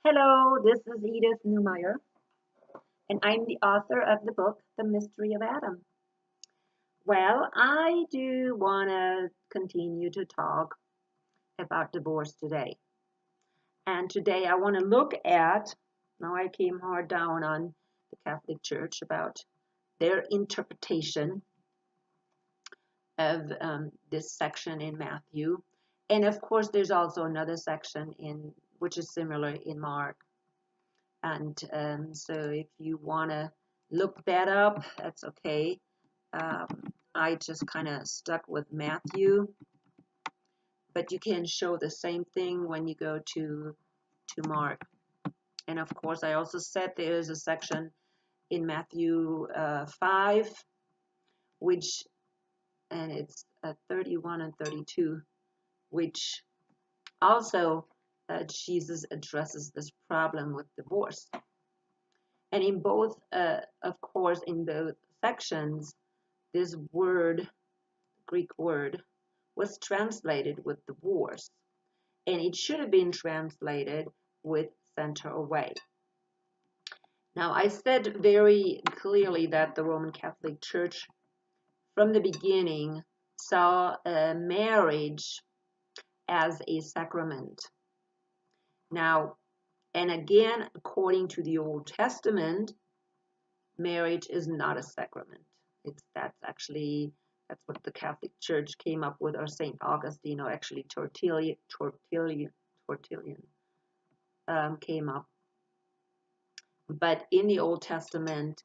Hello, this is Edith Newmeyer, and I'm the author of the book, The Mystery of Adam. Well, I do want to continue to talk about divorce today. And today I want to look at, now I came hard down on the Catholic Church about their interpretation of this section in Matthew. And of course, there's also another section which is similar in Mark. And so if you want to look that up, that's okay. I just kind of stuck with Matthew, but you can show the same thing when you go to Mark. And of course, I also said there is a section in Matthew 5, and it's 31 and 32, which also Jesus addresses this problem with divorce. And in both, of course, in both sections, this word, Greek word, was translated with divorce. And it should have been translated with sent her away. Now, I said very clearly that the Roman Catholic Church, from the beginning, saw marriage as a sacrament. Now, and again, according to the Old Testament, marriage is not a sacrament. That's what the Catholic Church came up with, or St. Augustine, or actually Tertullian came up. But in the Old Testament,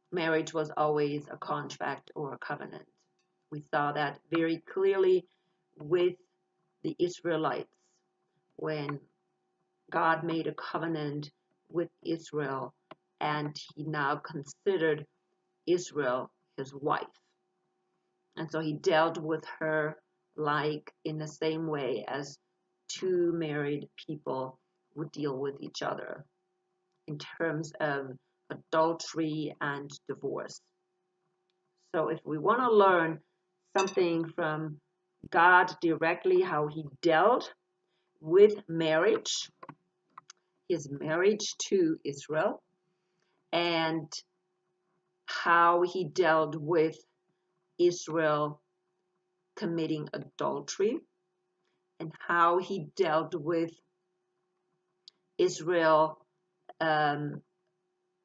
marriage was always a contract or a covenant. We saw that very clearly with the Israelites when God made a covenant with Israel, and he now considered Israel his wife. And so he dealt with her like in the same way as two married people would deal with each other in terms of adultery and divorce. So if we want to learn something from God directly, how he dealt with marriage, his marriage to Israel, and how he dealt with Israel committing adultery, and how he dealt with Israel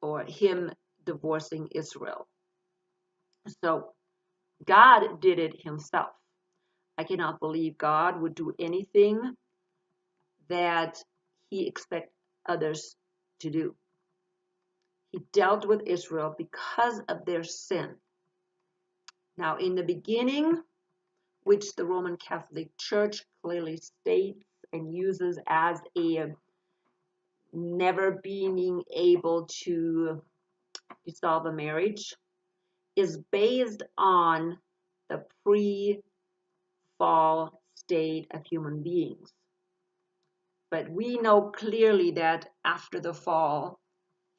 or him divorcing Israel. So God did it himself. I cannot believe God would do anything that he expects others to do. He dealt with Israel because of their sin. Now, in the beginning, which the Roman Catholic Church clearly states and uses as a never being able to dissolve a marriage, is based on the pre-fall state of human beings. But we know clearly that after the fall,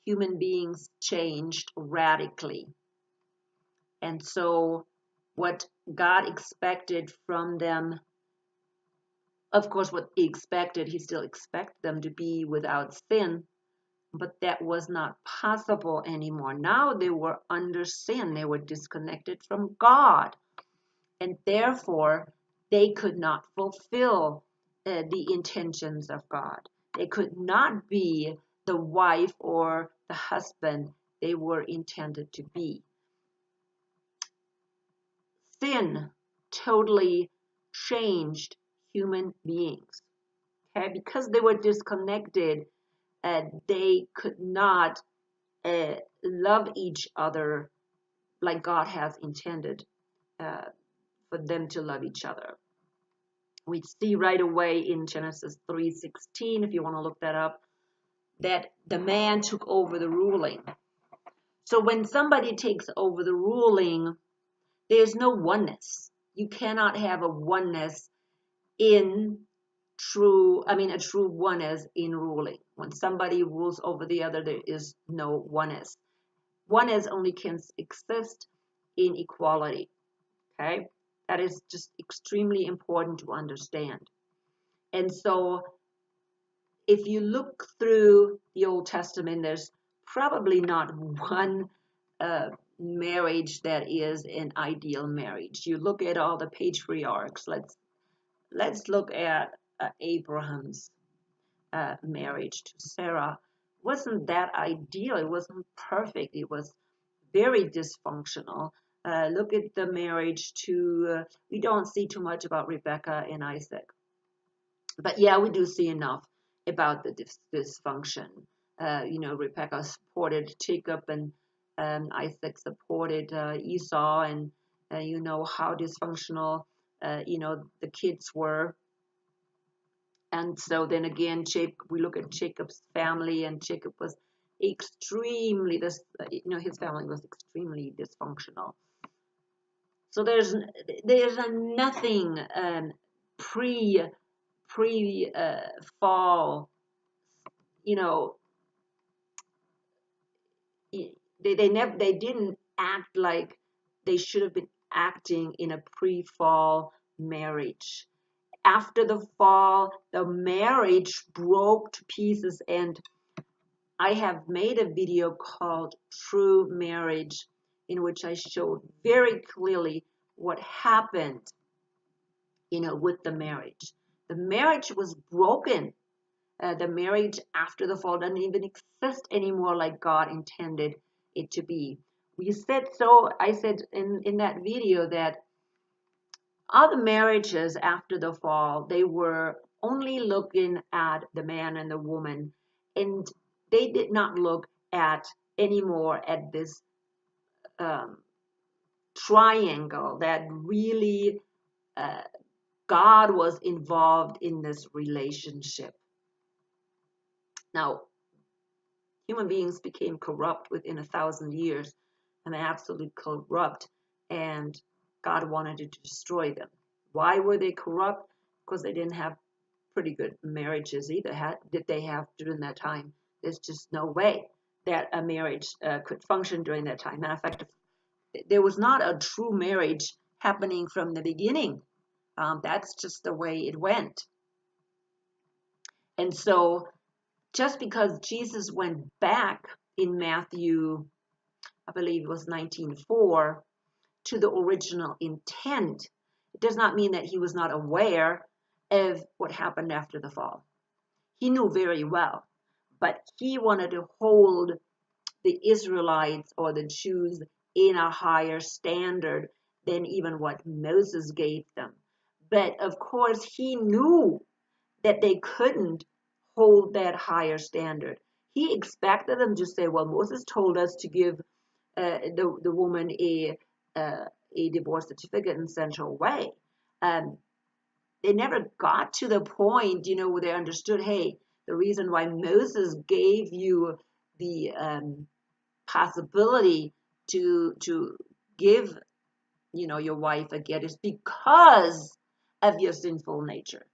human beings changed radically. And so what God expected from them, of course, what he expected, he still expected them to be without sin, but that was not possible anymore. Now they were under sin. They were disconnected from God. And therefore, they could not fulfill the intentions of God. They could not be the wife or the husband they were intended to be. Sin totally changed human beings. Okay, because they were disconnected, they could not love each other like God has intended for them to love each other. We see right away in Genesis 3:16, if you want to look that up, that the man took over the ruling. So when somebody takes over the ruling, there's no oneness. You cannot have a oneness a true oneness in ruling. When somebody rules over the other, there is no oneness. Oneness only can exist in equality. Okay? That is just extremely important to understand. And so if you look through the Old Testament, there's probably not one marriage that is an ideal marriage. You look at all the patriarchs. Let's look at Abraham's marriage to Sarah. Wasn't that ideal? It wasn't perfect. It was very dysfunctional. Look at the marriage to, we don't see too much about Rebecca and Isaac. But yeah, we do see enough about the dysfunction. Rebecca supported Jacob and Isaac supported Esau, and you know how dysfunctional, the kids were. And so then again, we look at Jacob's family, and Jacob was extremely, his family was extremely dysfunctional. So there's nothing pre fall, they didn't act like they should have been acting in a pre-fall marriage. After the fall, the marriage broke to pieces, and I have made a video called True Marriage, in which I showed very clearly what happened, with the marriage. The marriage was broken. The marriage after the fall doesn't even exist anymore like God intended it to be. I said in that video that all the marriages after the fall, they were only looking at the man and the woman, and they did not look at anymore at this triangle that really God was involved in this relationship. Now, human beings became corrupt within 1,000 years, and absolutely corrupt, and God wanted to destroy them. Why were they corrupt? Because they didn't have pretty good marriages either. Did they have during that time? There's just no way that a marriage could function during that time. Matter of fact, there was not a true marriage happening from the beginning. That's just the way it went. And so just because Jesus went back in Matthew, I believe it was 19:4, to the original intent, it does not mean that he was not aware of what happened after the fall. He knew very well, but he wanted to hold the Israelites or the Jews in a higher standard than even what Moses gave them. But of course, he knew that they couldn't hold that higher standard. He expected them to say, well, Moses told us to give the woman a divorce certificate and send her away. They never got to the point, where they understood, hey, the reason why Moses gave you the possibility to give, your wife a get is because of your sinful nature.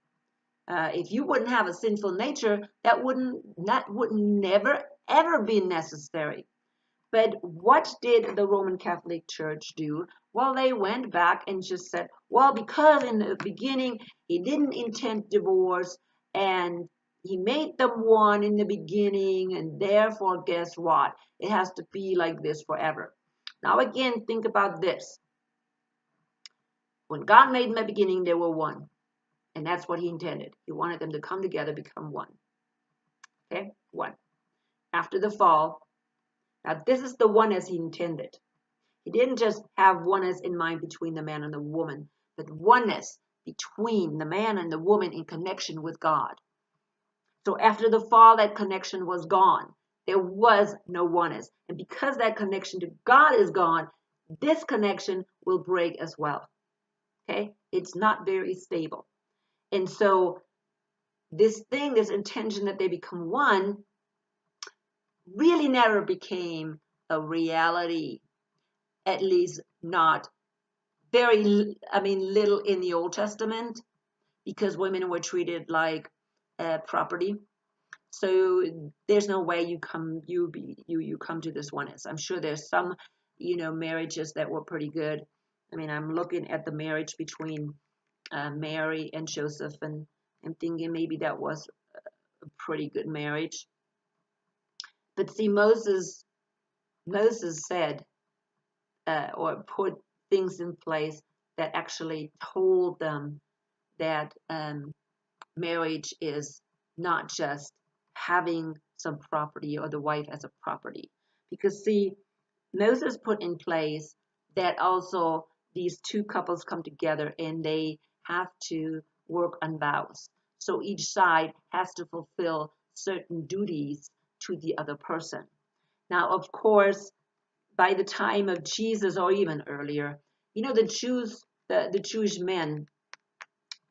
If you wouldn't have a sinful nature, that would never ever be necessary. But what did the Roman Catholic Church do? Well, they went back and just said, well, because in the beginning he didn't intend divorce, and he made them one in the beginning, and therefore, guess what? It has to be like this forever. Now again, think about this. When God made them in the beginning, they were one. And that's what he intended. He wanted them to come together, become one. Okay, one. After the fall, now this is the oneness he intended. He didn't just have oneness in mind between the man and the woman, but oneness between the man and the woman in connection with God. So after the fall, that connection was gone. There was no oneness. And because that connection to God is gone, this connection will break as well. Okay, it's not very stable. And so this intention that they become one, really never became a reality, at least not little in the Old Testament, because women were treated like property. So there's no way you come to this oneness. I'm sure there's some, marriages that were pretty good. I'm looking at the marriage between Mary and Joseph, and I'm thinking maybe that was a pretty good marriage. But see, Moses said or put things in place that actually told them that marriage is not just having some property or the wife as a property. Because see, Moses put in place that also these two couples come together and they have to work on vows. So each side has to fulfill certain duties to the other person. Now, of course, by the time of Jesus or even earlier, the Jews, the Jewish men,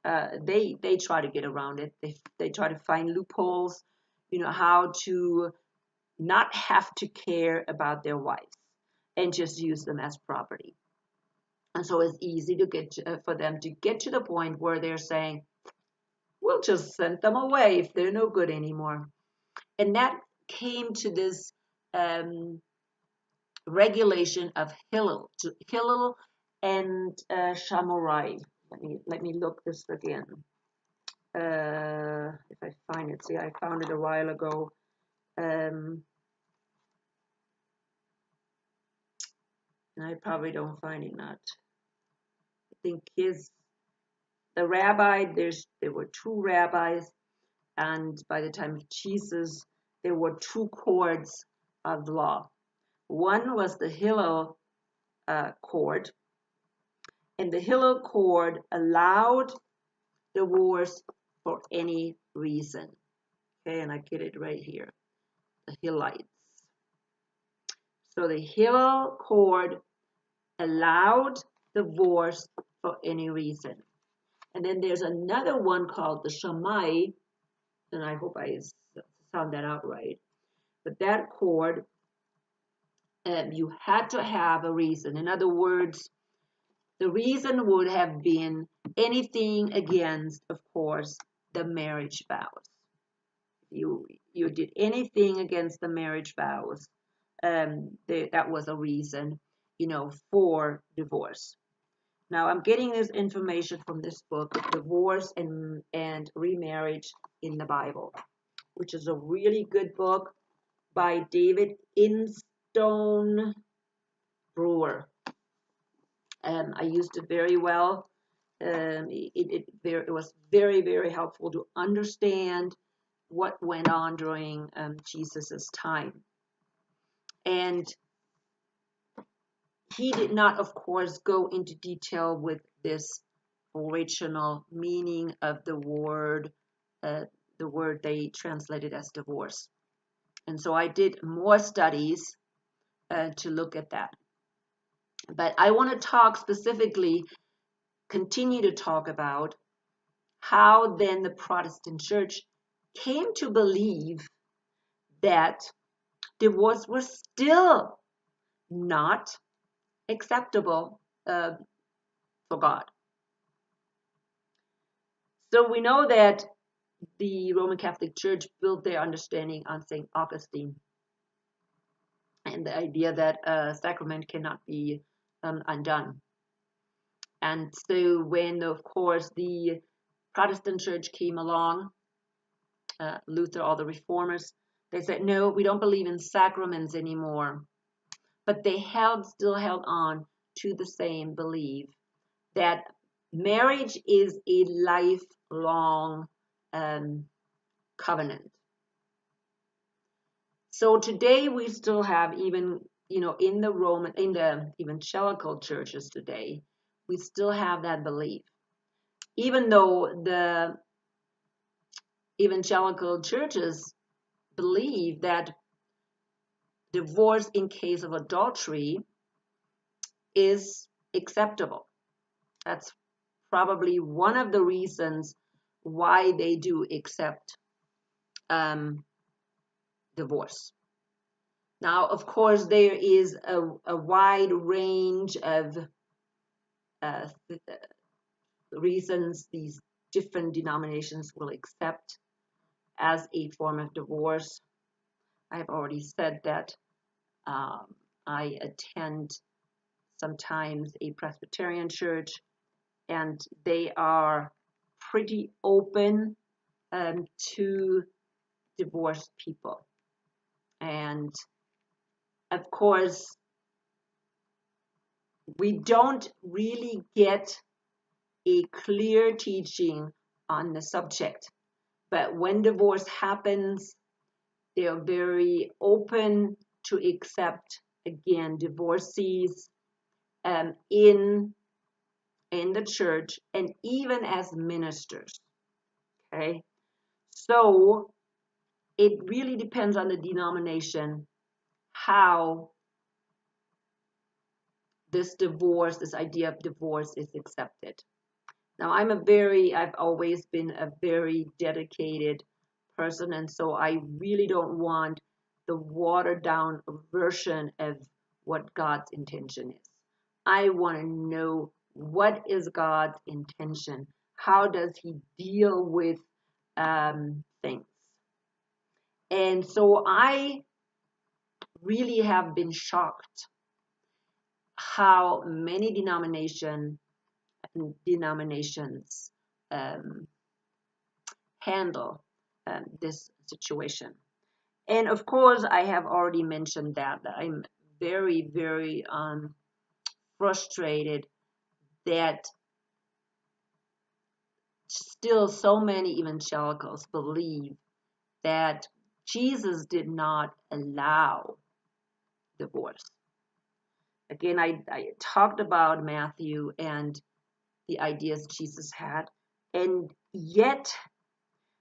they try to get around it. They try to find loopholes, how to not have to care about their wives and just use them as property. And so it's easy to get for them to get to the point where they're saying, we'll just send them away if they're no good anymore. And that came to this regulation of Hillel and Shammai. Let me look this again. If I find it, see, I found it a while ago. And I probably don't find it not. I think the rabbi, there were two rabbis, and by the time of Jesus, there were two cords of law. One was the Hillel cord, and the Hillel cord allowed divorce for any reason. Okay, and I get it right here, the Hillites. So the Hillel cord allowed divorce for any reason. And then there's another one called the Shammai, and I hope I sound that out right. But that cord, you had to have a reason. In other words, the reason would have been anything against, of course, the marriage vows. You did anything against the marriage vows, that was a reason, for divorce. Now I'm getting this information from this book, Divorce and Remarriage in the Bible, which is a really good book by David Instone Brewer. I used it very well. It was very, very helpful to understand what went on during Jesus's time. And he did not, of course, go into detail with this original meaning of the word they translated as divorce. And so I did more studies to look at that. But I want to talk specifically, continue to talk about how then the Protestant church came to believe that divorce was still not acceptable for God. So we know that the Roman Catholic Church built their understanding on St. Augustine and the idea that a sacrament cannot be undone. And so when, of course, the Protestant Church came along, Luther, all the reformers, they said, no, we don't believe in sacraments anymore. But they still held on to the same belief that marriage is a lifelong covenant. So today we still have, even in the evangelical churches today, we still have that belief. Even though the evangelical churches believe that divorce in case of adultery is acceptable. That's probably one of the reasons why they do accept divorce. Now, of course, there is a wide range of reasons these different denominations will accept as a form of divorce. I have already said that I attend sometimes a Presbyterian church, and they are pretty open to divorced people. And of course, we don't really get a clear teaching on the subject. But when divorce happens, they are very open to accept, again, divorcees in the church and even as ministers. Okay, so it really depends on the denomination how this idea of divorce is accepted. Now, I've always been a very dedicated person, and so I really don't want the watered down version of what God's intention is. I want to know, what is God's intention? How does he deal with things? And so I really have been shocked how many denominations handle this situation. And of course, I have already mentioned that I'm very, very frustrated that still so many evangelicals believe that Jesus did not allow divorce. Again, I talked about Matthew and the ideas Jesus had, and yet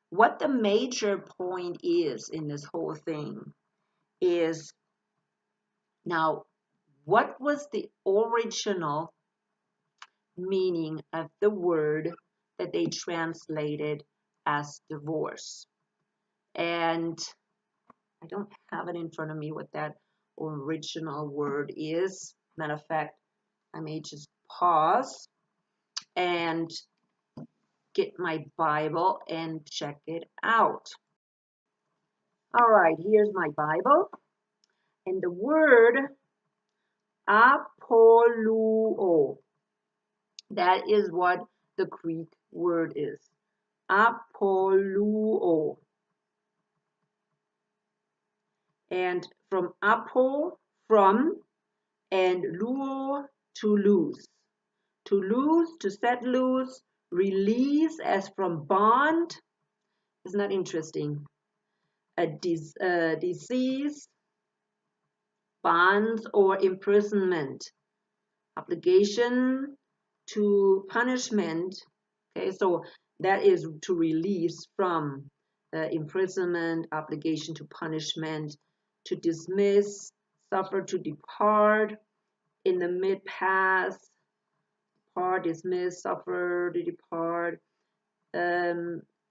what the major point is in this whole thing is, now, what was the original meaning of the word that they translated as divorce? And I don't have it in front of me what that original word is. Matter of fact, I may just pause and get my Bible and check it out. All right, here's my Bible. And the word apoluo, that is what the Greek word is. Apoluo. And from apo, from, and luo, to loose. To loose, to set loose, release as from bond. Isn't that interesting? A disease, bonds, or imprisonment. Obligation to punishment. Okay, so that is to release from imprisonment, obligation to punishment, to dismiss, suffer to depart, in the mid-past, depart, dismiss, suffer to depart.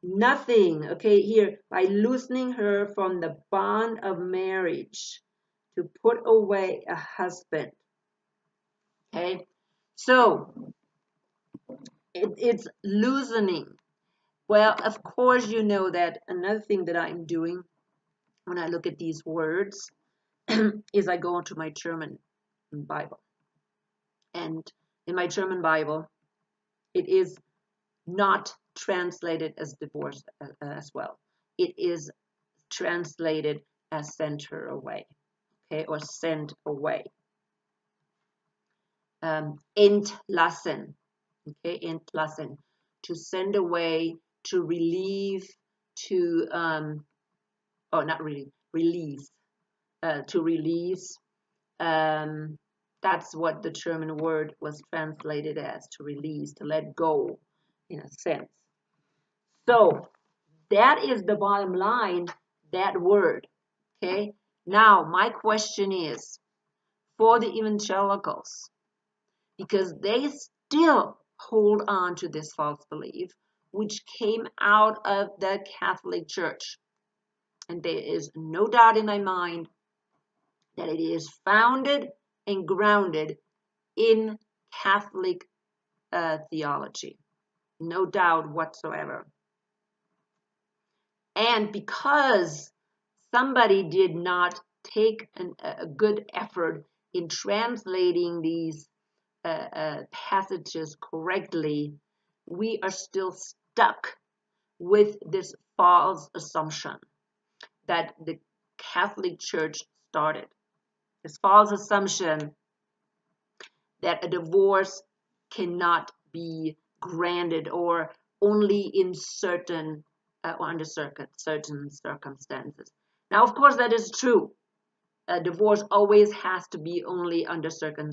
Nothing, okay, here, by loosening her from the bond of marriage, to put away a husband. Okay, so it's loosening. Well, of course, you know that another thing that I'm doing when I look at these words is I go into my German Bible. And in my German Bible, it is not translated as divorce as well. It is translated as send her away, okay, or send away. Entlassen, okay, entlassen, to send away, to relieve, to not really, release, to release. That's what the German word was translated as, to release, to let go, in a sense. So that is the bottom line, that word, okay? Now, my question is, for the evangelicals, because they still hold on to this false belief, which came out of the Catholic Church. And there is no doubt in my mind that it is founded and grounded in Catholic theology. No doubt whatsoever. And because somebody did not take a good effort in translating these passages correctly, we are still stuck with this false assumption. that the Catholic Church started. This false assumption that a divorce cannot be granted or only in certain or under certain circumstances. Now, of course, that is true. A divorce always has to be only under certain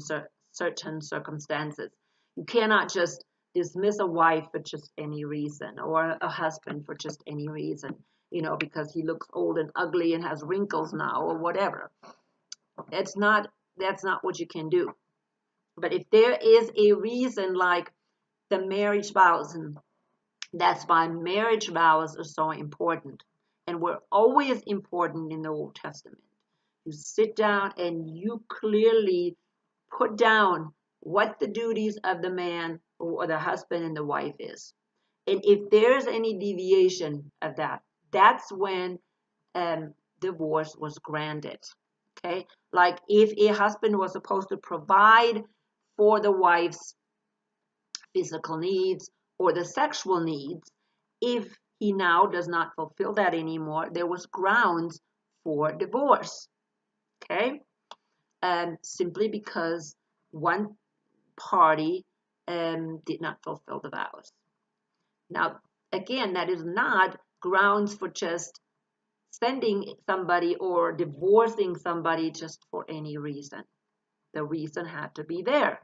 circumstances. You cannot just dismiss a wife for just any reason, or a husband for just any reason, because he looks old and ugly and has wrinkles now or whatever. That's not what you can do. But if there is a reason, like the marriage vows, and that's why marriage vows are so important and were always important in the Old Testament. You sit down and you clearly put down what the duties of the man or the husband and the wife is. And if there's any deviation of that, that's when divorce was granted. Okay, like if a husband was supposed to provide for the wife's physical needs or the sexual needs, if he now does not fulfill that anymore, there was grounds for divorce. Okay, simply because one party did not fulfill the vows. Now, again, that is not grounds for just sending somebody or divorcing somebody just for any reason. The reason had to be there.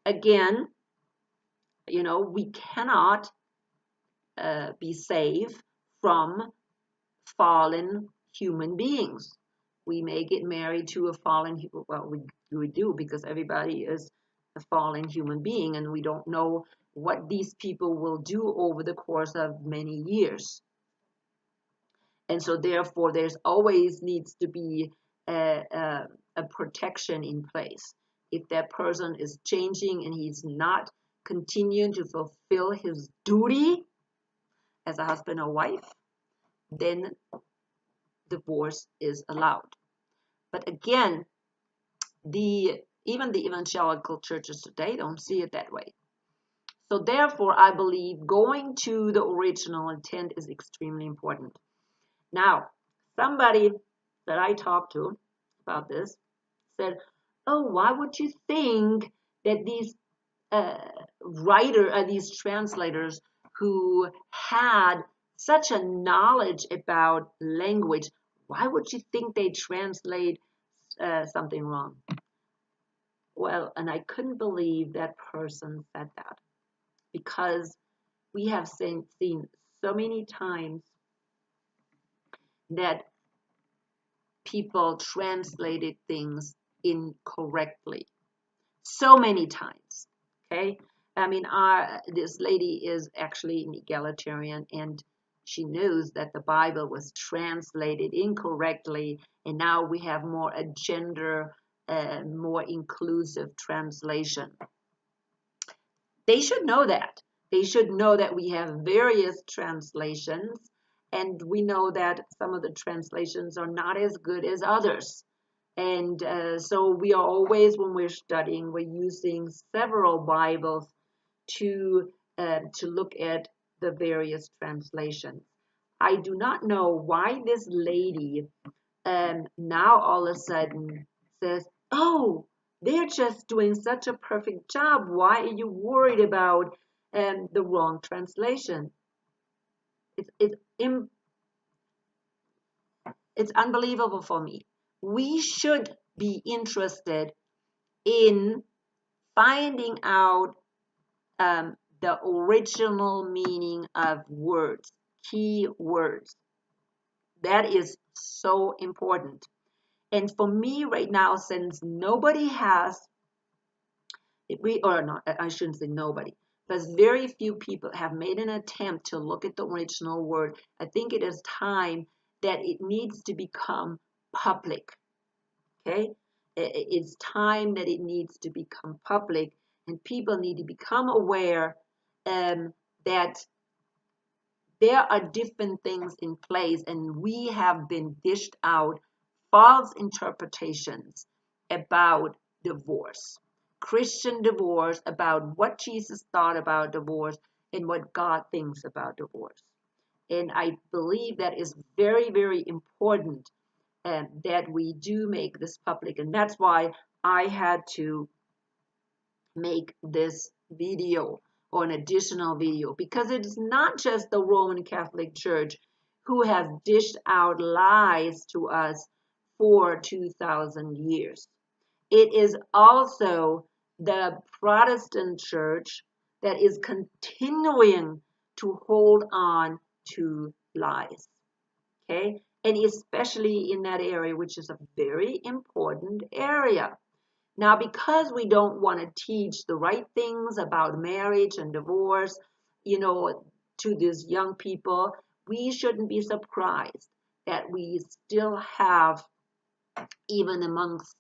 Again, we cannot be safe from fallen human beings. We may get married to a fallen, well, we do, because everybody is a fallen human being, and we don't know what these people will do over the course of many years. And so therefore, there's always needs to be a protection in place. If that person is changing and he's not continuing to fulfill his duty as a husband or wife, then divorce is allowed. But again, even the evangelical churches today don't see it that way. So therefore, I believe going to the original intent is extremely important. Now, somebody that I talked to about this said, "Oh, why would you think that these these translators who had such a knowledge about language, why would you think they translate something wrong?" Well, and I couldn't believe that person said that, because we have seen so many times that people translated things incorrectly. So many times. Okay? I mean, this lady is actually an egalitarian, and she knows that the Bible was translated incorrectly, and now we have more a gender, more inclusive translation. They should know that. They should know that we have various translations, and we know that some of the translations are not as good as others. And so we are always, when we're studying, we're using several Bibles to look at the various translations. I do not know why this lady now all of a sudden says, "Oh, they're just doing such a perfect job. Why are you worried about the wrong translation?" It's unbelievable for me. We should be interested in finding out the original meaning of words, key words. That is so important. And for me right now, since nobody has, I shouldn't say nobody, but very few people have made an attempt to look at the original word, I think it is time that it needs to become public. Okay? It's time that it needs to become public, and people need to become aware that there are different things in place, and we have been dished out false interpretations about divorce, Christian divorce, about what Jesus thought about divorce and what God thinks about divorce. And I believe that is very, very important that we do make this public. And that's why I had to make this video or an additional video, because it is not just the Roman Catholic Church who has dished out lies to us for 2,000 years. It is also the Protestant Church that is continuing to hold on to lies. Okay? And especially in that area, which is a very important area. Now, because we don't want to teach the right things about marriage and divorce, to these young people, we shouldn't be surprised that we still have, even amongst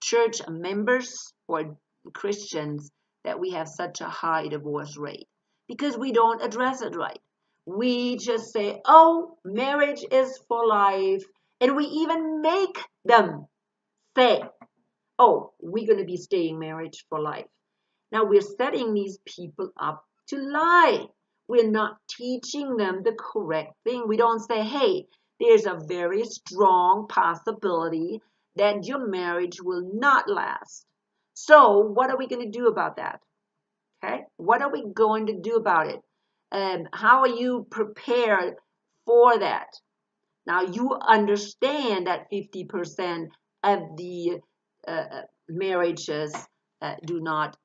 church members or Christians, that we have such a high divorce rate because we don't address it right. We just say, oh, marriage is for life. And we even make them say, oh, we're going to be staying married for life. Now we're setting these people up to lie. We're not teaching them the correct thing. We don't say, hey, there's a very strong possibility that your marriage will not last. So what are we going to do about that? Okay, what are we going to do about it? How are you prepared for that? Now you understand that 50% of the marriages do not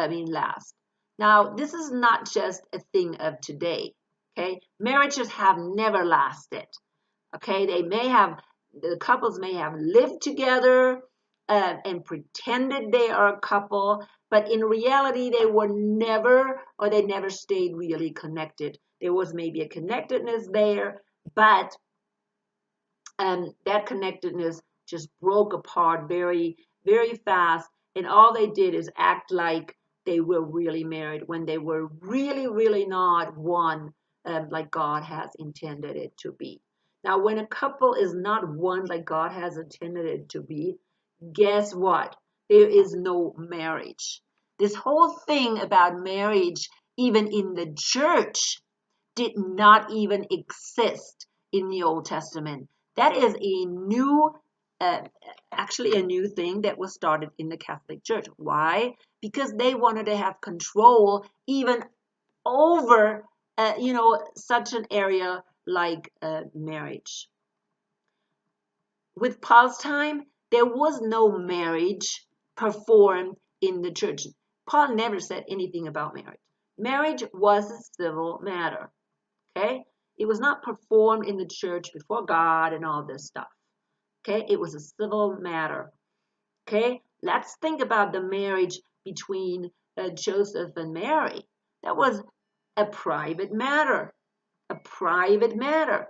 last. Now this is not just a thing of today. Okay, marriages have never lasted. Okay, the couples may have lived together and pretended they are a couple, but in reality they never stayed really connected. There was maybe a connectedness there, but that connectedness just broke apart very, very fast. And all they did is act like they were really married when they were really, really not one like God has intended it to be. Now, when a couple is not one like God has intended it to be, guess what? There is no marriage. This whole thing about marriage, even in the church, did not even exist in the Old Testament. That is actually a new thing that was started in the Catholic Church. Why? Because they wanted to have control even over, such an area like marriage. With Paul's time, there was no marriage performed in the church. Paul never said anything about marriage. Marriage was a civil matter. Okay? It was not performed in the church before God and all this stuff. Okay? It was a civil matter. Okay? Let's think about the marriage between Joseph and Mary. That was a private matter. A private matter.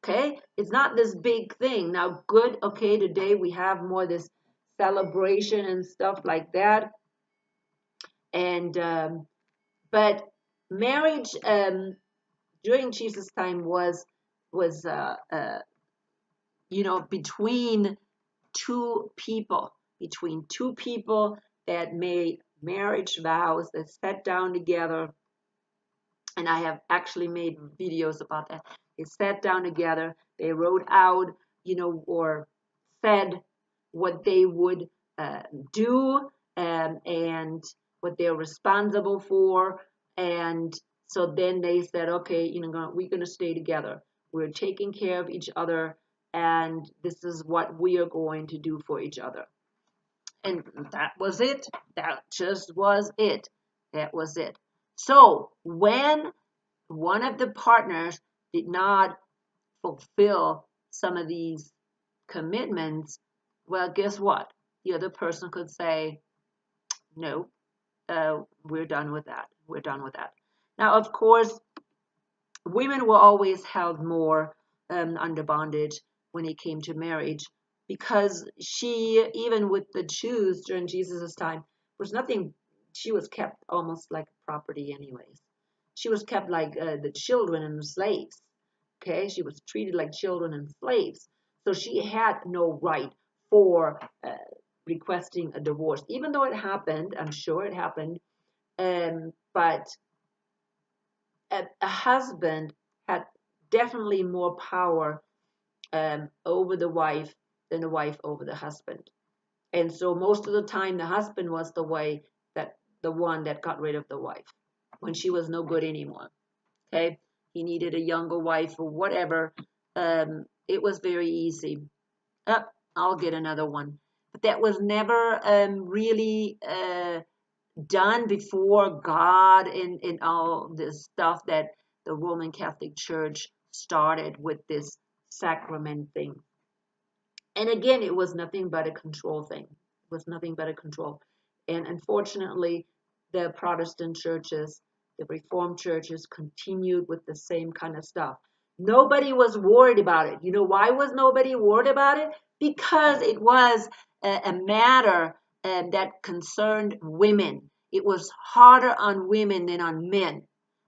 Okay? It's not this big thing. Now, good, okay, today we have more this celebration and stuff like that. And, but marriage, during Jesus' time was between two people that made marriage vows, that sat down together. And I have actually made videos about that. They sat down together, they wrote out, or said what they would do and what they're responsible for. And so then they said, okay, we're going to stay together. We're taking care of each other, and this is what we are going to do for each other. And that was it. That just was it. That was it. So when one of the partners did not fulfill some of these commitments, well, guess what? The other person could say, no, we're done with that. We're done with that. Now, of course, women were always held more under bondage when it came to marriage, because even with the Jews during Jesus' time, was nothing. She was kept almost like property anyways. She was kept like the children and the slaves. Okay, she was treated like children and slaves. So she had no right for requesting a divorce, even though it happened. I'm sure it happened, but a husband had definitely more power over the wife than the wife over the husband. And so most of the time, the husband was the one that got rid of the wife when she was no good anymore. Okay, he needed a younger wife or whatever. It was very easy. Oh, I'll get another one. But that was never really done before God in all this stuff that the Roman Catholic Church started with this sacrament thing. And again, it was nothing but a control thing. It was nothing but a control. And unfortunately, the Protestant churches, the Reformed churches continued with the same kind of stuff. Nobody was worried about it. You know why was nobody worried about it? Because it was a matter that concerned women. It was harder on women than on men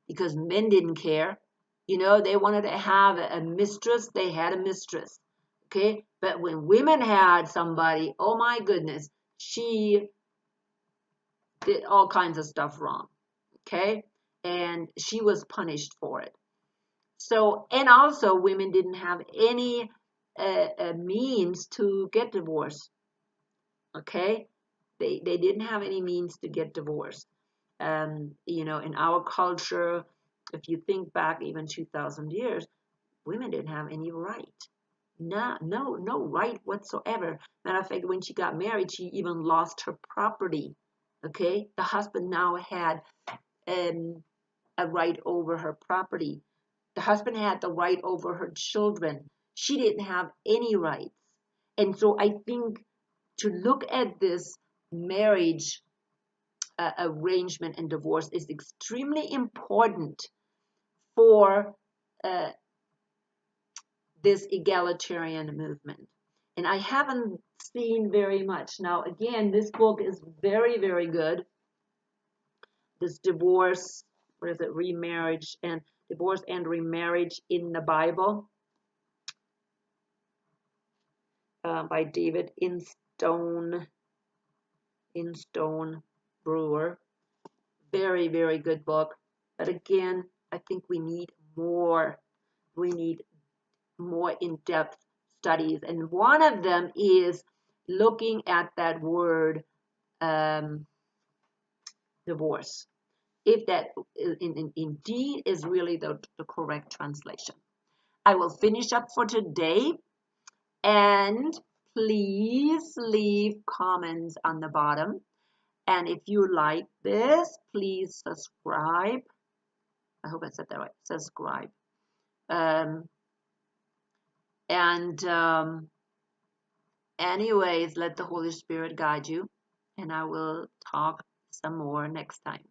because men didn't care. You know, they wanted to have a mistress, they had a mistress. Okay, but when women had somebody, oh my goodness, she did all kinds of stuff wrong. Okay, and she was punished for it. So, and also women didn't have any means to get divorced. Okay, they didn't have any means to get divorced. You know, in our culture, if you think back even 2,000 years, women didn't have any right. No right whatsoever. Matter of fact, when she got married, she even lost her property. Okay, the husband now had a right over her property. The husband had the right over her children. She didn't have any rights. And so I think to look at this marriage arrangement and divorce is extremely important for uh, this egalitarian movement. And I haven't seen very much. Now, again, this book is very, very good. This divorce, what is it, remarriage and divorce and remarriage in the Bible by David Instone Brewer. Very, very good book. But again, I think we need more. We need more in-depth studies. And one of them is looking at that word divorce, if that indeed is really the correct translation. I will finish up for today, and please leave comments on the bottom. And if you like this, please subscribe. I hope I said that right. Subscribe. Anyways, let the Holy Spirit guide you, and I will talk some more next time.